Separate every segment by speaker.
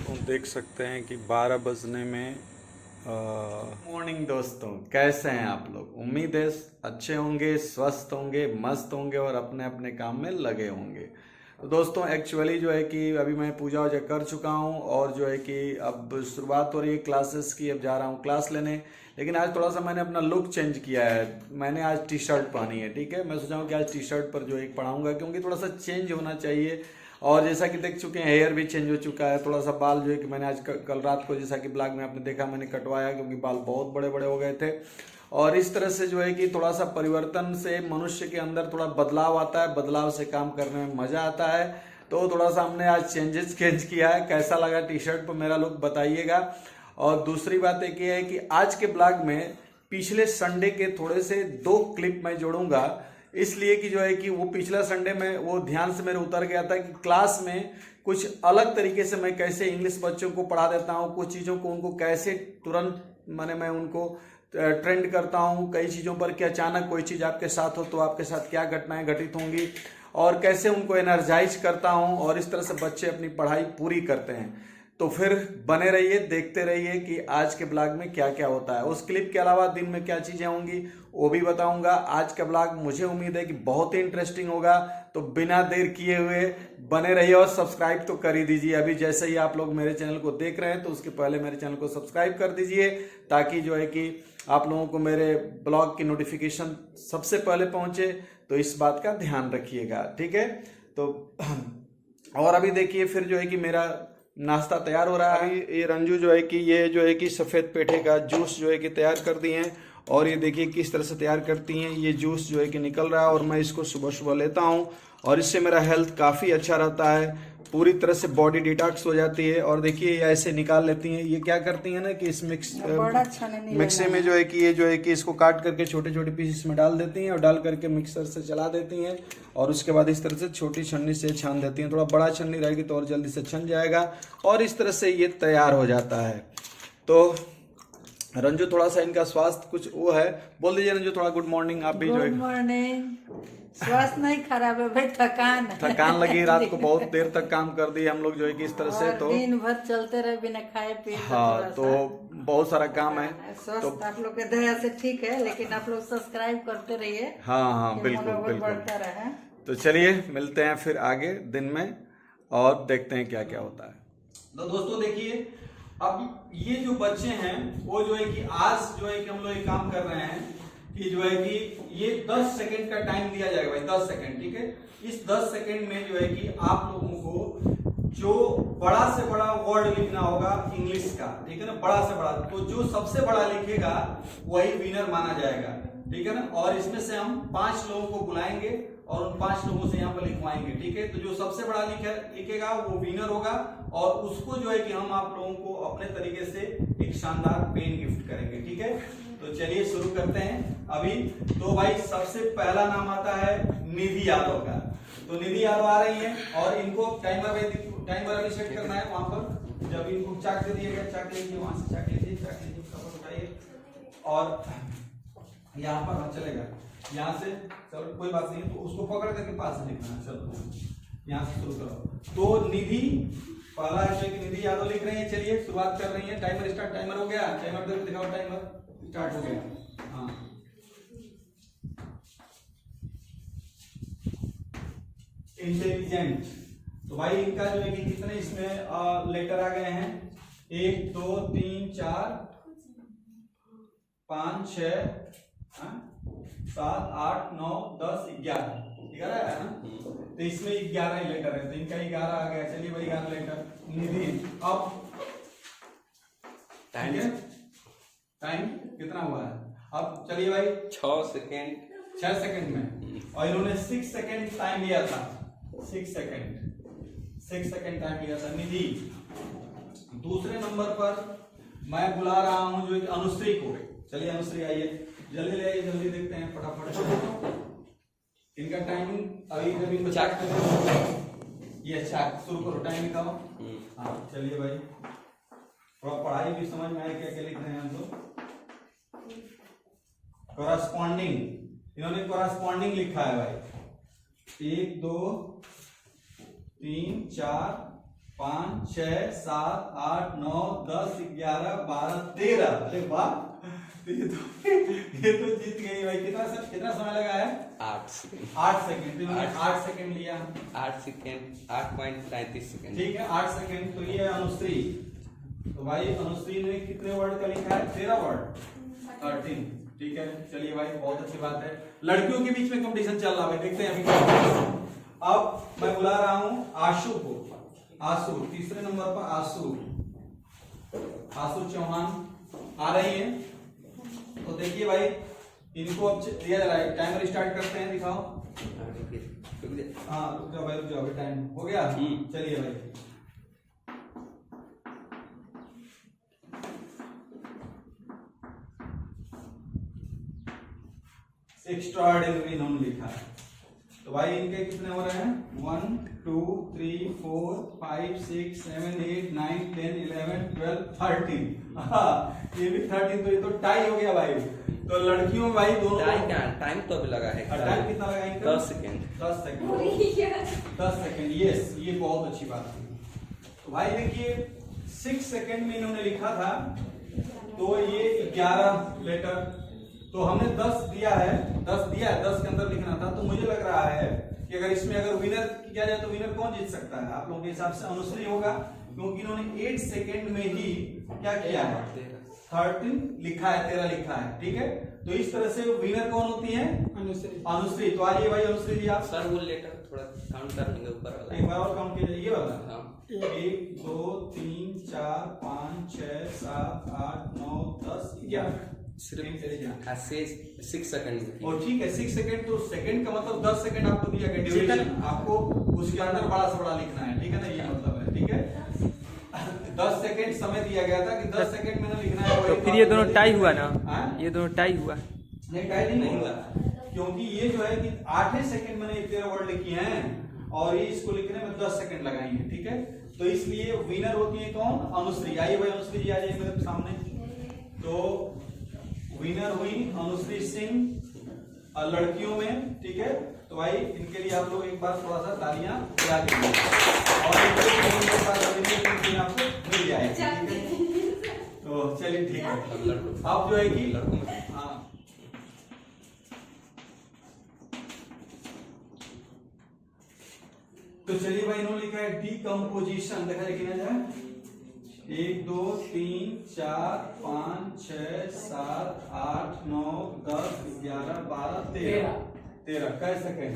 Speaker 1: तुम देख सकते हैं कि 12 बजने में मॉर्निंग दोस्तों, कैसे हैं आप लोग? उम्मीद है अच्छे होंगे, स्वस्थ होंगे, मस्त होंगे और अपने अपने काम में लगे होंगे। तो दोस्तों एक्चुअली जो है कि अभी मैं पूजा वूजा कर चुका हूँ और जो है कि अब शुरुआत हो रही है क्लासेस की। अब जा रहा हूँ क्लास लेने, लेकिन आज थोड़ा सा मैंने अपना लुक चेंज किया है। मैंने आज टी शर्ट पहनी है, ठीक है। मैं सोचा हूँ कि आज टी शर्ट पर जो है पढ़ाऊंगा, क्योंकि थोड़ा सा चेंज होना चाहिए। और जैसा कि देख चुके हैं, हेयर भी चेंज हो चुका है। थोड़ा सा बाल जो है कि मैंने आज कल रात को, जैसा कि ब्लॉग में आपने देखा, मैंने कटवाया, क्योंकि बाल बहुत बड़े बड़े हो गए थे। और इस तरह से जो है कि थोड़ा सा परिवर्तन से मनुष्य के अंदर थोड़ा बदलाव आता है, बदलाव से काम करने में मजा आता है। तो थोड़ा सा हमने आज चेंजेस किया है। कैसा लगा टी शर्ट पर मेरा लुक बताइएगा। और दूसरी बात एक ये है कि आज के ब्लॉग में पिछले संडे के थोड़े से 2 क्लिप मैं जोड़ूंगा, इसलिए कि जो है कि वो पिछला संडे में वो ध्यान से मेरे उतर गया था कि क्लास में कुछ अलग तरीके से मैं कैसे इंग्लिश बच्चों को पढ़ा देता हूँ, कुछ चीज़ों को उनको कैसे तुरंत मैं उनको ट्रेंड करता हूँ कई चीज़ों पर, कि अचानक कोई चीज़ आपके साथ हो तो आपके साथ क्या घटनाएं घटित होंगी, और कैसे उनको एनर्जाइज करता हूँ, और इस तरह से बच्चे अपनी पढ़ाई पूरी करते हैं। तो फिर बने रहिए, देखते रहिए कि आज के ब्लॉग में क्या क्या होता है। उस क्लिप के अलावा दिन में क्या चीज़ें होंगी वो भी बताऊंगा। आज का ब्लॉग मुझे उम्मीद है कि बहुत ही इंटरेस्टिंग होगा। तो बिना देर किए हुए बने रहिए और सब्सक्राइब तो कर ही दीजिए। अभी जैसे ही आप लोग मेरे चैनल को देख रहे हैं तो उसके पहले मेरे चैनल को सब्सक्राइब कर दीजिए, ताकि जो है कि आप लोगों को मेरे ब्लॉग की नोटिफिकेशन सबसे पहले पहुंचे। तो इस बात का ध्यान रखिएगा, ठीक है। तो और अभी देखिए, फिर जो है कि मेरा नाश्ता तैयार हो रहा है। ये रंजू जो है कि ये जो है कि सफ़ेद पेठे का जूस जो है कि तैयार कर दिए हैं, और ये देखिए किस तरह से तैयार करती हैं। ये जूस जो है कि निकल रहा है और मैं इसको सुबह सुबह लेता हूँ, और इससे मेरा हेल्थ काफ़ी अच्छा रहता है, पूरी तरह से बॉडी डिटॉक्स हो जाती है। और देखिए ये ऐसे निकाल लेती हैं। ये क्या करती हैं ना कि इस मिक्सी में जो है कि ये जो है कि इसको काट करके छोटे छोटे पीसेस में डाल देती हैं, और डाल करके मिक्सर से चला देती हैं, और उसके बाद इस तरह से छोटी छन्नी से छान देती हैं। थोड़ा बड़ा छन्नी रहेगी तो और जल्दी से छन जाएगा, और इस तरह से ये तैयार हो जाता है। तो रंजू थोड़ा सा इनका स्वास्थ्य कुछ वो है, बोल दीजिए रंजू थोड़ा गुड मॉर्निंग। आप भी जो है
Speaker 2: गुड मॉर्निंग। स्वास्थ्य नहीं खराब है भाई,
Speaker 1: थकान लगी, रात को बहुत देर तक काम कर दी हम लोग जो है कि इस तरह से। तो
Speaker 2: दिन भर चलते रहे बिना खाए पिए।
Speaker 1: हाँ, तो बहुत सारा काम है।
Speaker 2: स्वास्थ्य तो आप लोग के दया से ठीक है, लेकिन आप लोग सब्सक्राइब करते रहिए।
Speaker 1: हाँ बिल्कुल बिल्कुल।
Speaker 2: बढ़ता रहे।
Speaker 1: तो चलिए मिलते हैं फिर आगे दिन में, और देखते हैं क्या क्या होता है। तो दोस्तों देखिए, अब ये जो बच्चे हैं वो जो है कि आज जो है कि हम लोग एक काम कर रहे हैं कि जो है कि ये 10 सेकंड का टाइम दिया जाएगा भाई, 10 सेकंड, ठीक है। इस 10 सेकंड में जो है कि आप लोगों को जो बड़ा से बड़ा वर्ड लिखना होगा इंग्लिश का, ठीक है ना, बड़ा से बड़ा। तो जो सबसे बड़ा लिखेगा वही विनर माना जाएगा, ठीक है ना। और इसमें से हम 5 लोगों को बुलाएंगे और उन 5 लोगों से यहाँ पर लिखवाएंगे, ठीक है। तो जो सबसे बड़ा लिखेगा वो विनर होगा, और उसको जो है कि हम आप लोगों को अपने तरीके से एक शानदार पेन गिफ्ट करेंगे, ठीक है। तो चलिए शुरू करते हैं अभी। तो भाई सबसे पहला नाम आता है निधि यादव का। तो निधि यादव आ रही है, और इनको टाइमर अभी सेट करना है वहां पर। जब इनको चाक दे दिएगा, चाक लीजिए, वहां से चाक लीजिए, कपड़ा उठाइए, और यहाँ पर हाँ चलेगा, यहाँ से चलो कोई बात नहीं, तो उसको पकड़ करके पास से लिखना है। चलो यहाँ से शुरू करो। तो निधि पहला है कि निधि यादव लिख रही है। चलिए शुरुआत कर रही है। Timer start. टाइमर हो गया, टाइमर दिखाओ, टाइमर स्टार्ट हो गया। हाँ, इंटेलिजेंट। तो भाई इनका जो है कि कितने इसमें लेटर आ गए हैं? 1 2 3 4 5 6 7 8 9 10 11 है ना। तो इसमें 11 लेटर है, तो इनका 11 आ गया। चलिए भाई 11 लेटर निधि। अब टाइम कितना हुआ है? अब चलिए भाई 6 सेकंड में, और इन्होंने 6 सेकंड टाइम लिया था। 6 सेकंड टाइम लिया था निधि। दूसरे नंबर पर मैं बुला रहा हूं जो एक अनुश्री को। चलिए अनुश्री आइए, जल्दी ले आइए, जल्दी देखते हैं फटाफट इनका टाइमिंग। अभी जब इनको चेक करते ये अच्छा शुरू करो, टाइम दिखाओ। हाँ चलिए भाई, थोड़ा पढ़ाई भी समझ में आए क्या क्या लिख रहे हैं हम लोग। कॉरस्पॉन्डिंग, इन्होंने कॉरस्पॉन्डिंग लिखा है भाई। 1 2 3 4 5 6 7 8 9 10 11 12 13। अरे वाह, तो ये तो जीत गई भाई। कितना समय लगा है?
Speaker 3: 8 सेकंड।
Speaker 1: 8 सेकंड। तो 8 सेकंड लिया।
Speaker 3: 8 सेकंड 8.33 सेकंड।
Speaker 1: ठीक है, 8 सेकंड। तो ये है अनुश्री। तो भाई अनुश्री ने कितने वर्ड का लिखा है? 13 वर्ड, 13। ठीक है, चलिए भाई, बहुत अच्छी बात है। लड़कियों के बीच में कंपटीशन चल रहा है, देखते हैं अभी क्या होता है। अब मैं बुला रहा हूं आशु को। आशु, तीसरे नंबर पर आशु। आशु चौहान आ रही है। तो देखिए भाई, इनको अब दिया जा रहा है, टाइमर स्टार्ट करते हैं, दिखाओ। हाँ रुक जाओ भाई, रुक जाओ, अभी टाइम हो गया। चलिए भाई, एक्स्ट्राऑर्डिनरी इन्होंने लिखा है। तो भाई इनके कितने हो रहे हैं? 1 2 3 4 5 6 7 8 9 10 11 12 13। ये भी 13। तो ये तो टाई हो गया भाई। तो लड़कियों में भाई दोनों
Speaker 3: टाइम तो अभी लगा है।
Speaker 1: टाइम कितना लगा इनका?
Speaker 3: 10 सेकंड।
Speaker 1: 10 सेकंड। 10 सेकंड, यस, ये बहुत अच्छी बात थी। तो भाई देखिए, 6 सेकंड में इन्होंने लिखा था, तो ये 11 लेटर। तो हमने 10 दिया है, 10 दिया है, 10 के अंदर लिखना था। तो मुझे लग रहा है कि अगर इसमें अगर विनर किया जाए तो विनर कौन जीत सकता है? आप लोगों के हिसाब से अनुश्री होगा, क्योंकि इन्होंने 8 सेकंड में ही क्या किया है? 13 लिखा है, 13 लिखा है। ठीक है, तो इस तरह से विनर कौन होती है? अनुश्री। अनुश्री। तो आइए भाई अनुश्री जी, आप
Speaker 3: सर वो लेटर थोड़ा काउंट कर लेंगे ऊपर वाला।
Speaker 1: एक बार और काउंट कीजिए, ये वाला।
Speaker 3: हाँ।
Speaker 1: 1 2 3 4 5 6 7 8 9 10 11।
Speaker 3: सिर्फ 6 सेकंड।
Speaker 1: और ठीक है, 6 सेकंड। तो सेकंड का मतलब 10 सेकंड आपको दिया गया ड्यूरेशन, आपको उसके अंदर बड़ा से बड़ा लिखना है। ठीक है ना, ये मतलब है। ठीक है, 10 सेकंड समय दिया गया था कि 10 सेकंड में ना लिखना है।
Speaker 4: तो फिर ये दोनों टाई हुआ ना? ये दोनों टाई हुआ?
Speaker 1: नहीं, टाई नहीं हुआ, क्योंकि ये जो है कि 8 सेकंड मैंने 13 वर्ड लिखी हैं और ये इसको लिखने में 10 सेकंड लगाई हैं। ठीक है, तो इसलिए विनर होती है कौन? अनुश्री। आइए भाई अनुश्री जी, आ जाइए मेरे सामने। तो विनर हुई अनुश्री सिंह लड़कियों में। ठीक है, तो भाई इनके लिए आप लोग एक बार थोड़ा सा तालियां बजा दीजिए और आपको मिल जाएगी। तो चलिए ठीक है, अब जो है कि हाँ, तो चलिए भाई, इन्होंने लिखा है डीकम्पोजिशन। देखा जाए कि ना जाए। 1 2 3 4 5 6 7 8 9 10 11 12 13। 13 कै सेकंड?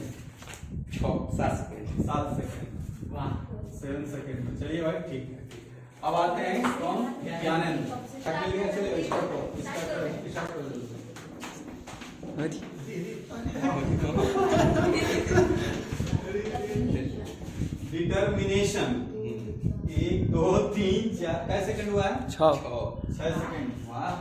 Speaker 3: 7 सेकंड।
Speaker 1: 7 सेकंड। वाह, 7 सेकंड। चलिए भाई ठीक है, अब आते हैं कौन? ज्ञानेंद्र। चलिए स्टार्ट करो। डिटर्मिनेशन। 1 2 3 4 कै सेकंड हुआ है? 6 सेकंड। वाह,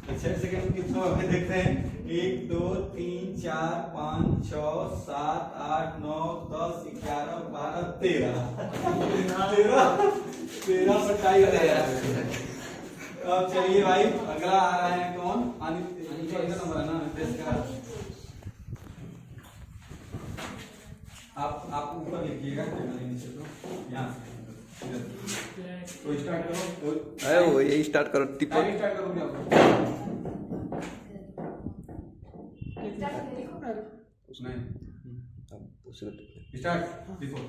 Speaker 1: तो 6 सेकंड कितना हुआ देखते हैं। 1 2 3 4 5 6 7 8 9 10 11 12 13। 13 पर टाई हो गया। अब चलिए भाई, अगला आ रहा है कौन? अनिता नंबर है ना देश का। आप ऊपर लिखिएगा, नीचे तो यहाँ तो स्टार्ट करो।
Speaker 3: अरे वो ये स्टार्ट करो, टिपो
Speaker 1: स्टार्ट करो क्या? नहीं,
Speaker 3: अब उसको
Speaker 1: स्टार्ट लिखो।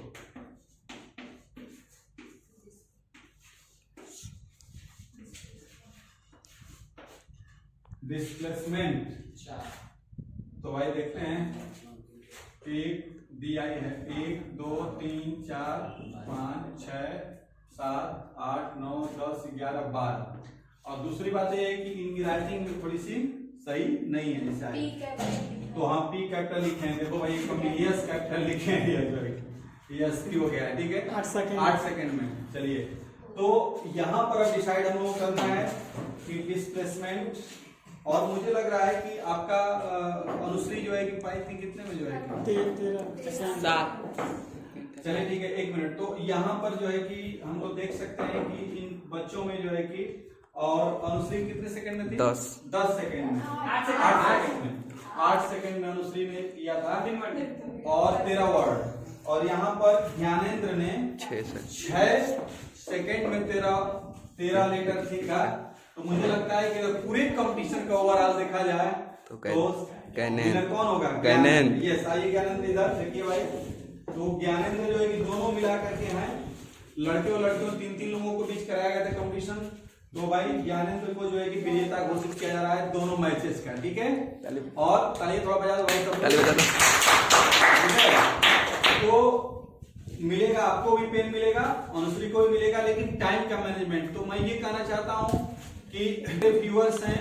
Speaker 1: डिस्प्लेसमेंट। तो भाई देखते हैं, 1 दिया है 1 2 3 4 5 6 7 8 9 10 11 12। और दूसरी बात यह है कि इनकी राइटिंग में थोड़ी सी सही नहीं है जैसे। तो हाँ, पी कैपिटल लिखे हैं। देखो भाई, यस कैपिटल लिखे हैं, यस हो गया है। ठीक है, 8 सेकंड में। चलिए, तो यहाँ पर अब डिसाइड हम लोग करना है कि डिस्प्लेसमेंट। और मुझे लग रहा है कि आपका अनुश्री जो है कि पाई थी कितने में जो है?
Speaker 3: 7।
Speaker 1: चलिए ठीक है, 1 मिनट। तो यहाँ पर जो है कि हम लोग देख सकते हैं कि इन बच्चों में जो है कि, और अनुश्री कितने सेकंड में थी? 10 सेकंड में। 8 सेकंड में। 8 सेकंड में अनुश्री ने किया था और 13 वर्ड। और यहाँ पर ज्ञानेंद्र ने
Speaker 3: 6
Speaker 1: सेकंड में 13 लेटर सीखा। तो मुझे लगता है कि अगर पूरे कंपटीशन का ओवरऑल देखा जाए तो विनर कौन होगा?
Speaker 3: ज्ञानेंद्र।
Speaker 1: यस, आइए ज्ञानेंद्र इधर देखिए भाई। तो ज्ञानेंद्र जो है कि दोनों मिला करके हैं, लड़के और लड़कियों 3-3 लोगों को बीच कराया गया था कंपटीशन। तो भाई ज्ञानेंद्र को जो है कि विजेता घोषित किया जा रहा है दोनों मैचेस का, ठीक है। और ताली थोड़ा बजा दो भाई सब लोग, ठीक है। तो मिलेगा, आपको भी पेन मिलेगा, अनुश्री को भी मिलेगा, लेकिन टाइम का मैनेजमेंट। तो मैं ये कहना चाहता हूँ कि व्यूअर्स हैं,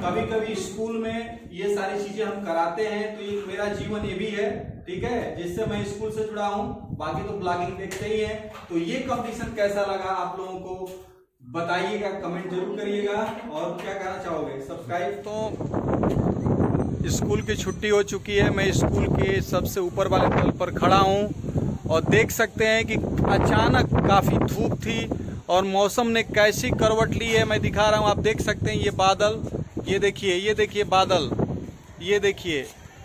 Speaker 1: कभी कभी स्कूल में ये सारी चीजें हम कराते हैं, तो ये मेरा जीवन ये भी है, ठीक है, जिससे मैं स्कूल से जुड़ा हूँ। बाकी तो ब्लॉगिंग देखते ही हैं। तो ये कंपटीशन कैसा लगा आप लोगों को बताइएगा, कमेंट जरूर करिएगा। और क्या कहना चाहोगे? सब्सक्राइब। तो स्कूल की छुट्टी हो चुकी है, मैं स्कूल के सबसे ऊपर वाले तल पर खड़ा हूँ और देख सकते हैं कि अचानक काफी धूप थी और मौसम ने कैसी करवट ली है मैं दिखा रहा हूँ। आप देख सकते हैं ये बादल, ये देखिए बादल, ये देखिए,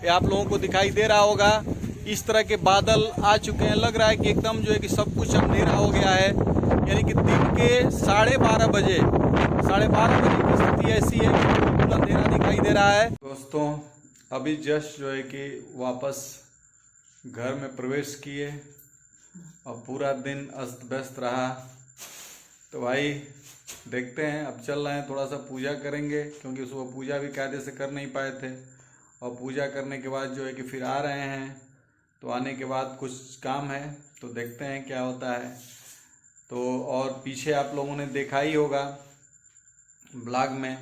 Speaker 1: ये आप लोगों को दिखाई दे रहा होगा। इस तरह के बादल आ चुके हैं, लग रहा है कि एकदम जो है कि सब कुछ अंधेरा हो गया है। यानी कि दिन के 12:30 बजे की स्थिति ऐसी है कि बिल्कुल अंधेरा दिखाई दे रहा है। दोस्तों अभी जस्ट जो है कि वापस घर में प्रवेश किए और पूरा दिन अस्त व्यस्त रहा। तो भाई देखते हैं, अब चल रहे हैं, थोड़ा सा पूजा करेंगे क्योंकि सुबह पूजा भी कायदे से कर नहीं पाए थे। और पूजा करने के बाद जो है कि फिर आ रहे हैं, तो आने के बाद कुछ काम है, तो देखते हैं क्या होता है। तो और पीछे आप लोगों ने देखा ही होगा ब्लॉग में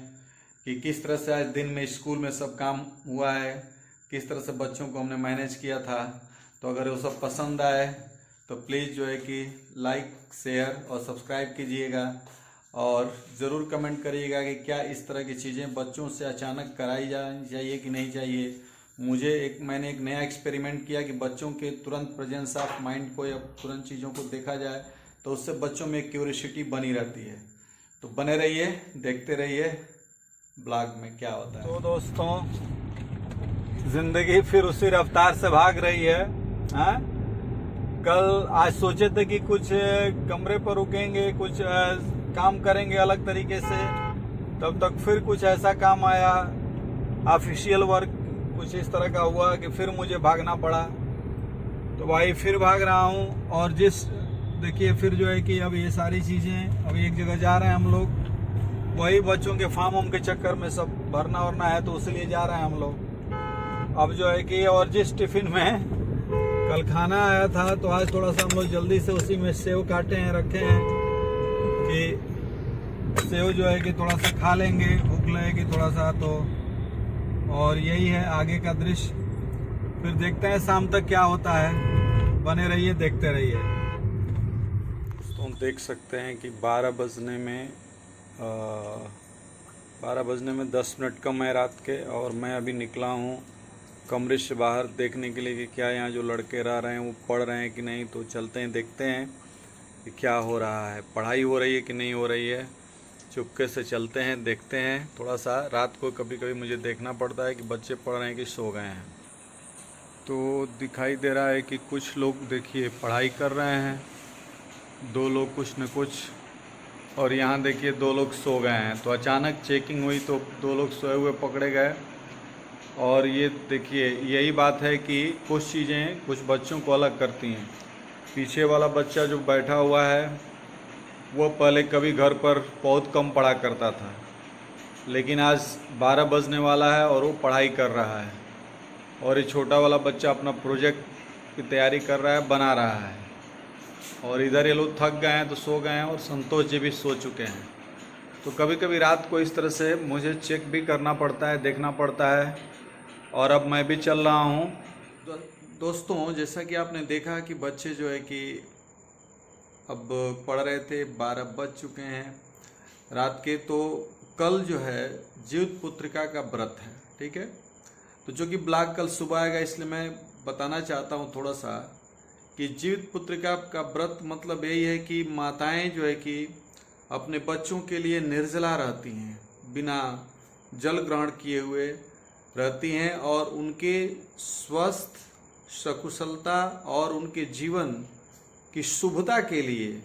Speaker 1: कि किस तरह से आज दिन में स्कूल में सब काम हुआ है, किस तरह से बच्चों को हमने मैनेज किया था। तो अगर वो सब पसंद आए तो प्लीज़ जो है कि लाइक, शेयर और सब्सक्राइब कीजिएगा। और ज़रूर कमेंट करिएगा कि क्या इस तरह की चीज़ें बच्चों से अचानक कराई जानी चाहिए कि नहीं चाहिए। मैंने एक नया एक्सपेरिमेंट किया कि बच्चों के तुरंत प्रेजेंस ऑफ माइंड को या तुरंत चीज़ों को देखा जाए, तो उससे बच्चों में क्यूरियोसिटी बनी रहती है। तो बने रहिए, देखते रहिए ब्लॉग में क्या होता है। तो दोस्तों जिंदगी फिर उसी रफ्तार से भाग रही है। कल आज सोचे थे कि कुछ कमरे पर रुकेंगे, कुछ काम करेंगे अलग तरीके से, तब तक फिर कुछ ऐसा काम आया, ऑफिशियल वर्क कुछ इस तरह का हुआ कि फिर मुझे भागना पड़ा। तो भाई फिर भाग रहा हूँ। और देखिए फिर जो है कि अब ये सारी चीज़ें, अभी एक जगह जा रहे हैं हम लोग, वही बच्चों के फार्म होम के चक्कर में सब भरना वरना है, तो उसलिए जा रहे हैं हम लोग। अब जो है कि और जिस टिफिन में कल खाना आया था, तो आज थोड़ा सा हम लोग जल्दी से उसी में सेव काटे हैं, रखे हैं कि सेव जो है कि थोड़ा सा खा लेंगे, भूख लगेगी थोड़ा सा। तो और यही है आगे का दृश्य, फिर देखते हैं शाम तक क्या होता है। बने रहिए, देखते रहिए। तो हम देख सकते हैं कि 12 बजने में 10 मिनट कम है रात के, और मैं अभी निकला हूँ कमरे से बाहर देखने के लिए कि क्या यहाँ जो लड़के रह रहे हैं वो पढ़ रहे हैं कि नहीं। तो चलते हैं, देखते हैं कि क्या हो रहा है, पढ़ाई हो रही है कि नहीं हो रही है। चुपके से चलते हैं, देखते हैं। थोड़ा सा रात को कभी कभी मुझे देखना पड़ता है कि बच्चे पढ़ रहे हैं कि सो गए हैं। तो दिखाई दे रहा है कि कुछ लोग देखिए पढ़ाई कर रहे हैं, 2 लोग कुछ न कुछ, और यहाँ देखिए 2 लोग सो गए हैं। तो अचानक चेकिंग हुई तो 2 लोग सोए हुए पकड़े गए। और ये देखिए यही बात है कि कुछ चीज़ें कुछ बच्चों को अलग करती हैं। पीछे वाला बच्चा जो बैठा हुआ है वो पहले कभी घर पर बहुत कम पढ़ा करता था, लेकिन आज 12 बजने वाला है और वो पढ़ाई कर रहा है। और ये छोटा वाला बच्चा अपना प्रोजेक्ट की तैयारी कर रहा है, बना रहा है। और इधर ये लोग थक गए हैं तो सो गए हैं, और संतोष जी भी सो चुके हैं। तो कभी कभी रात को इस तरह से मुझे चेक भी करना पड़ता है, देखना पड़ता है। और अब मैं भी चल रहा हूँ। दोस्तों जैसा कि आपने देखा कि बच्चे जो है कि अब पढ़ रहे थे, 12 बज चुके हैं रात के। तो कल जो है जीवित पुत्रिका का व्रत है, ठीक है। तो जो कि ब्लॉग कल सुबह आएगा, इसलिए मैं बताना चाहता हूँ थोड़ा सा कि जीवित पुत्रिका का व्रत मतलब यही है कि माताएं जो है कि अपने बच्चों के लिए निर्जला रहती हैं, बिना जल ग्रहण किए हुए रहती हैं, और उनके स्वस्थ सकुशलता और उनके जीवन की शुभता के लिए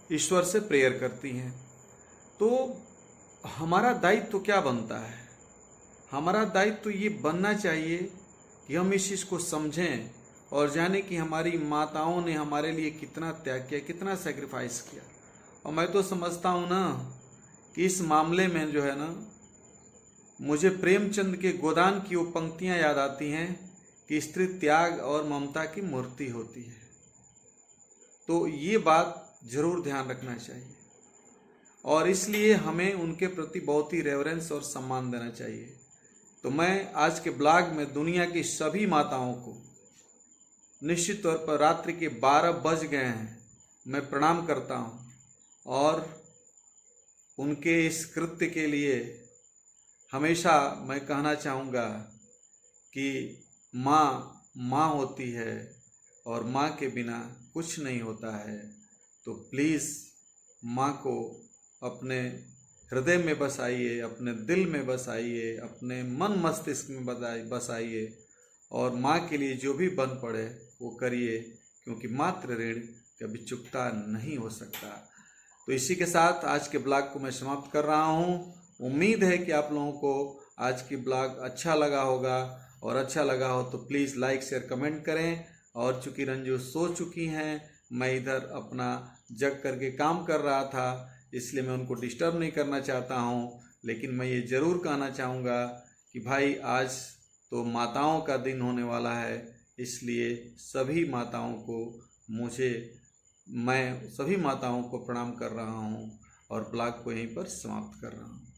Speaker 1: ईश्वर से प्रेयर करती हैं। तो हमारा दायित्व तो क्या बनता है? हमारा दायित्व तो ये बनना चाहिए कि हम इस चीज़ को समझें और जाने कि हमारी माताओं ने हमारे लिए कितना त्याग किया, कितना सेक्रीफाइस किया। और मैं तो समझता हूँ ना कि इस मामले में जो है ना, मुझे प्रेमचंद के गोदान की वो पंक्तियाँ याद आती हैं कि स्त्री त्याग और ममता की मूर्ति होती है। तो ये बात जरूर ध्यान रखना चाहिए और इसलिए हमें उनके प्रति बहुत ही रेवरेंस और सम्मान देना चाहिए। तो मैं आज के ब्लॉग में दुनिया की सभी माताओं को निश्चित तौर पर रात्रि के 12 बज गए हैं, मैं प्रणाम करता हूँ और उनके इस कृत्य के लिए हमेशा मैं कहना चाहूँगा कि माँ होती है और माँ के बिना कुछ नहीं होता है। तो प्लीज़ माँ को अपने हृदय में बसाइए, अपने दिल में बसाइए, अपने मन मस्तिष्क में बसाइए और माँ के लिए जो भी बन पड़े वो करिए, क्योंकि मातृ ऋण कभी चुकता नहीं हो सकता। तो इसी के साथ आज के ब्लॉग को मैं समाप्त कर रहा हूँ। उम्मीद है कि आप लोगों को आज की ब्लॉग अच्छा लगा होगा और अच्छा लगा हो तो प्लीज़ लाइक शेयर कमेंट करें। और चूँकि रंजू सो चुकी हैं, मैं इधर अपना जग करके काम कर रहा था, इसलिए मैं उनको डिस्टर्ब नहीं करना चाहता हूँ। लेकिन मैं ये ज़रूर कहना चाहूँगा कि भाई आज तो माताओं का दिन होने वाला है, इसलिए सभी माताओं को मैं सभी माताओं को प्रणाम कर रहा हूँ और ब्लॉग को यहीं पर समाप्त कर रहा हूँ।